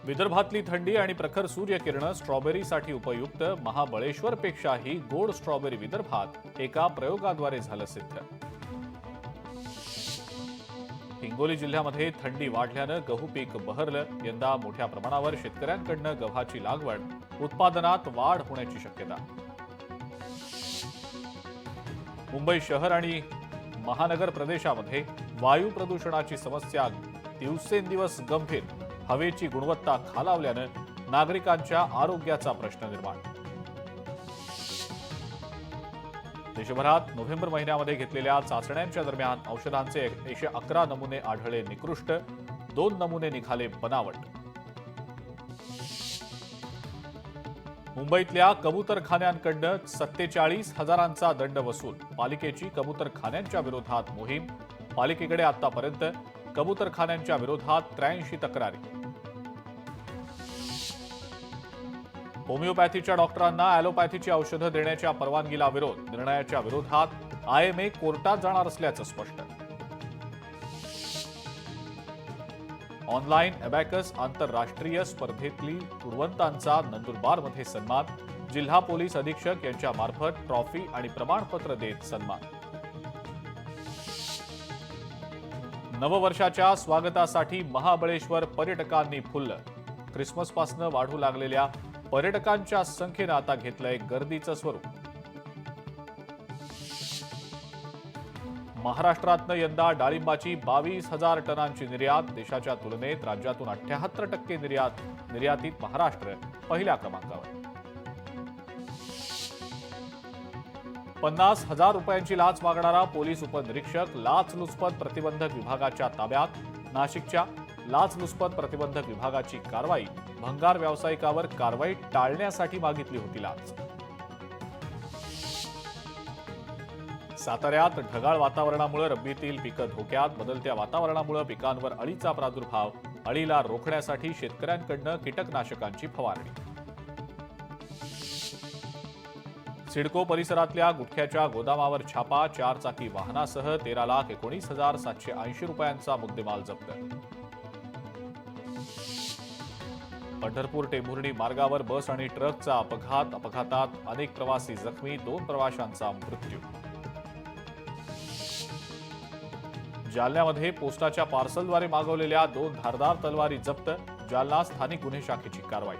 विदर्भातली थंडी आणि प्रखर सूर्यकिरण स्ट्रॉबेरीसाठी उपयुक्त. महाबळेश्वरपेक्षाही गोड स्ट्रॉबेरी विदर्भात एका प्रयोगाद्वारे झालं सिद्ध. हिंगोली जिल्ह्यामध्ये थंडी वाढल्यानं गहू पीक बहरलं. यंदा मोठ्या प्रमाणावर शेतकऱ्यांकडनं गव्हाची लागवड, उत्पादनात वाढ होण्याची शक्यता. मुंबई शहर आणि महानगर प्रदेशामध्ये वायू प्रदूषणाची समस्या दिवसेंदिवस गंभीर. हवेची गुणवत्ता खालावल्यानं नागरिकांच्या आरोग्याचा प्रश्न निर्माण. देशभरात नोव्हेंबर महिन्यामध्ये घेतलेल्या चाचण्यांच्या दरम्यान औषधांचे 111 नमुने आढळले निकृष्ट. 2 नमुने निघाले बनावट. मुंबईतल्या कबूतरखान्यांकडनं 47,000चा दंड वसूल. पालिकेची कबूतरखान्यांच्या विरोधात मोहीम. पालिकेकडे आतापर्यंत कबूतरखान्यांच्या विरोधात 83 तक्रारी. होमिओपॅथीच्या डॉक्टरांना ॲलोपॅथीची औषधं देण्याच्या परवानगीला विरोध. निर्णयाच्या विरोधात IMA कोर्टात जाणार असल्याचं स्पष्ट. ऑनलाईन अबॅकस आंतरराष्ट्रीय स्पर्धेतली गुणवंतांचा नंदुरबारमध्ये सन्मान. जिल्हा पोलीस अधीक्षक यांच्या मार्फत ट्रॉफी आणि प्रमाणपत्र देत सन्मान. नववर्षाच्या स्वागतासाठी महाबळेश्वर पर्यटकांनी फुललं. ख्रिसमसपासून वाढू लागलेल्या पर्यटकांच्या संख्येनं आता घेतलंय गर्दीचं स्वरूप. महाराष्ट्रातनं यंदा डाळिंबाची 22,000 टनांची निर्यात. देशाच्या तुलनेत राज्यातून 78% निर्यातीत महाराष्ट्र पहिल्या क्रमांकावर. 50,000 रुपयांची लाच मागणारा पोलीस उपनिरीक्षक लाचलुचपत प्रतिबंधक विभागाच्या ताब्यात. नाशिकच्या लाचलुचपत प्रतिबंधक विभागाची कारवाई. भंगार व्यावसायिकावर कारवाई टाळण्यासाठी मागितली होती लाच. साताऱ्यात ढगाळ वातावरणामुळे रब्बीतील पिकं धोक्यात. बदलत्या वातावरणामुळे पिकांवर अळीचा प्रादुर्भाव. अळीला रोखण्यासाठी शेतकऱ्यांकडनं कीटकनाशकांची फवारणी. सिडको परिसरातल्या गुटख्याच्या गोदामावर छापा. 4 चाकी वाहनासह 13,19,780 रुपयांचा मुद्देमाल जप्त. पंढरपूर टेंभुर्णी मार्गावर बस आणि ट्रकचा अपघात. अपघातात अनेक प्रवासी जखमी. 2 प्रवाशांचा मृत्यू. जालन्यामध्ये पोस्टाच्या पार्सलद्वारे मागवलेल्या 2 धारदार तलवारी जप्त. जालना स्थानिक गुन्हे शाखेची कारवाई.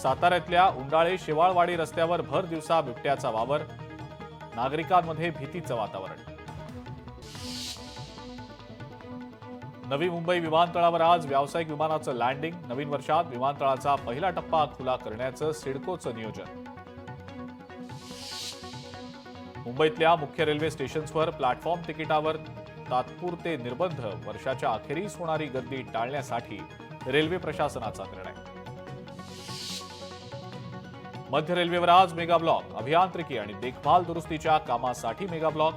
साताऱ्यातल्या उंडाळे शेवाळवाडी रस्त्यावर भर दिवसा बिबट्याचा वावर. नागरिकांमध्ये भीतीचं वातावरण. नवी मुंबई विमानतळावर आज व्यावसायिक विमानाचं लँडिंग. नवीन वर्षात विमानतळाचा पहिला टप्पा खुला करण्याचं सिडकोचं नियोजन. मुंबईतल्या मुख्य रेल्वे स्टेशन्सवर प्लॅटफॉर्म तिकिटावर तात्पुरते निर्बंध. वर्षाच्या अखेरीस होणारी गर्दी टाळण्यासाठी रेल्वे प्रशासनाचा निर्णय. मध्य रेल्वेवर आज मेगा ब्लॉक. अभियांत्रिकी आणि देखभाल दुरुस्तीच्या कामासाठी मेगा ब्लॉक.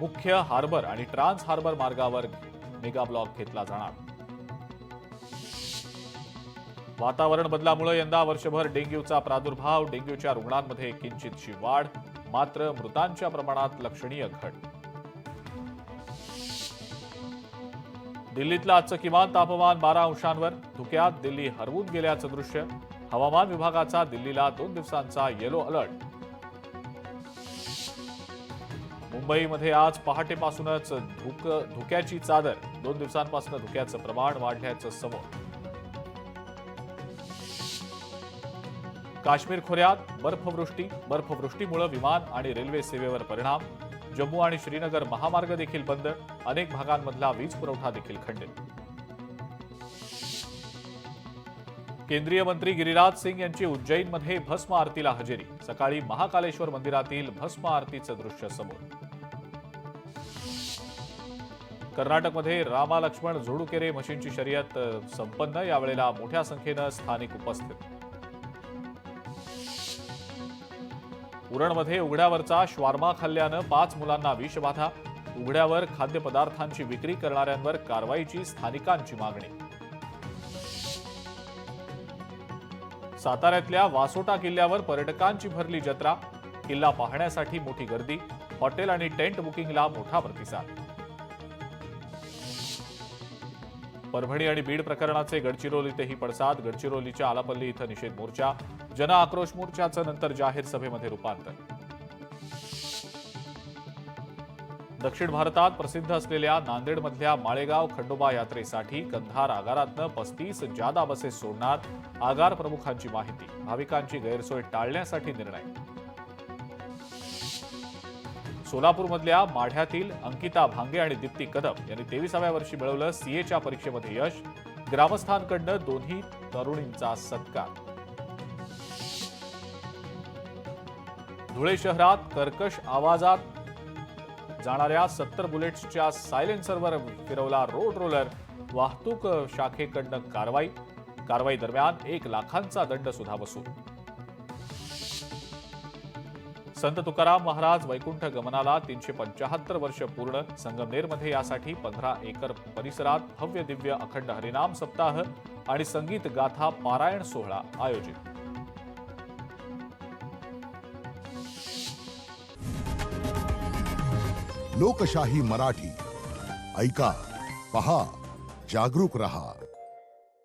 मुख्य हार्बर आणि ट्रान्स हार्बर मार्गावर मेगा ब्लॉक घेतला जाणार. वातावरण बदलामुळे यंदा वर्षभर डेंग्यूचा प्रादुर्भाव. डेंग्यूच्या रुग्णांमध्ये किंचितशी वाढ. मात्र मृतांच्या प्रमाणात लक्षणीय घट. दिल्लीतलं आजचं किमान तापमान 12 अंशांवर. धुक्यात दिल्ली हरवून गेल्याचं दृश्य. हवामान विभागाचा दिल्लीला 2 दिवसांचा येलो अलर्ट. मुंबईमध्ये आज पहाटेपासूनच धुक्याची चादर. 2 दिवसांपासून धुक्याचं प्रमाण वाढल्याचं समोर. काश्मीर खोऱ्यात बर्फवृष्टीमुळे विमान आणि रेल्वे सेवेवर परिणाम. जम्मू आणि श्रीनगर महामार्ग देखील बंद. अनेक भागांमधला वीज पुरवठा देखील खंडित. केंद्रीय मंत्री गिरिराज सिंग यांची उज्जैनमध्ये भस्म आरतीला हजेरी. सकाळी महाकालेश्वर मंदिरातील भस्म आरतीचं दृश्य समोर. कर्नाटकमध्ये रामा लक्ष्मण जोडुकेरे म्हशींची शर्यत संपन्न. यावेळेला मोठ्या संख्येनं स्थानिक उपस्थित. उरणमध्ये उघड्यावरचा श्वार्मा खाल्ल्यानं 5 मुलांना विषबाधा. उघड्यावर खाद्यपदार्थांची विक्री करणाऱ्यांवर कारवाईची स्थानिकांची मागणी. साताऱ्यातल्या वासोटा किल्ल्यावर पर्यटकांची भरली जत्रा. किल्ला पाहण्यासाठी मोठी गर्दी. हॉटेल आणि टेंट बुकिंगला मोठा प्रतिसाद. परभणी आणि बीड प्रकरणाचे गडचिरोलीतही पडसाद. गडचिरोलीच्या आलापल्ली इथं निषेध मोर्चा, जन आक्रोश मोर्चाचं नंतर जाहीर सभेमध्ये रूपांतर. दक्षिण भारतात प्रसिद्ध असलेल्या नांदेडमधल्या माळेगाव खंडोबा यात्रेसाठी कंधार आगारातनं 35 जादा बसेस सोडणार. आगार प्रमुखांची माहिती. भाविकांची गैरसोय टाळण्यासाठी निर्णय. सोलापूरमधल्या माढ्यातील अंकिता भांगे आणि दीप्ती कदम यांनी 23व्या वर्षी मिळवलं सीएच्या परीक्षेमध्ये यश. ग्रामस्थांकडनं दोन्ही तरुणींचा सत्कार. धुळे शहरात कर्कश आवाजात जाणाऱ्या 70 बुलेट्सच्या सायलेन्सरवर फिरवला रोड रोलर. वाहतूक शाखेकडनं कारवाई दरम्यान 1 लाखांचा दंड सुद्धा वसूल. संत तुकाराम महाराज वैकुंठ गमनाला 375 वर्ष पूर्ण. संगमनेरमध्ये यासाठी 15 एकर परिसरात भव्य दिव्य अखंड हरिनाम सप्ताह आणि संगीत गाथा पारायण सोहळा आयोजित. लोकशाही मराठी ऐका, पहा, जागरूक रहा.